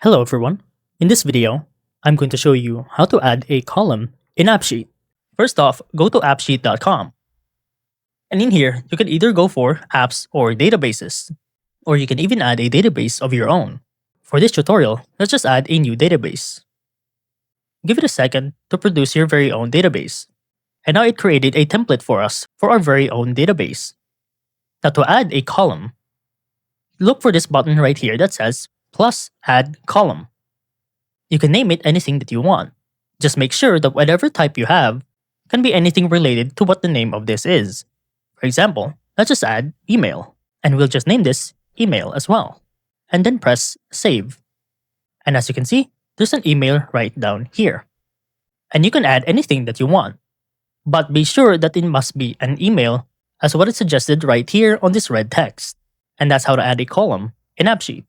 Hello everyone. In this video, I'm going to show you how to add a column in AppSheet. First off, go to appsheet.com. And in here, you can either go for apps or databases, or you can even add a database of your own. For this tutorial, let's just add a new database. Give it a second to produce your very own database. And now it created a template for us for our very own database. Now to add a column, look for this button right here that says plus add column. You can name it anything that you want. Just make sure that whatever type you have can be anything related to what the name of this is. For example, let's just add email, and we'll just name this email as well. And then press save. And as you can see, there's an email right down here. And you can add anything that you want. But be sure that it must be an email as what is suggested right here on this red text. And that's how to add a column in AppSheet.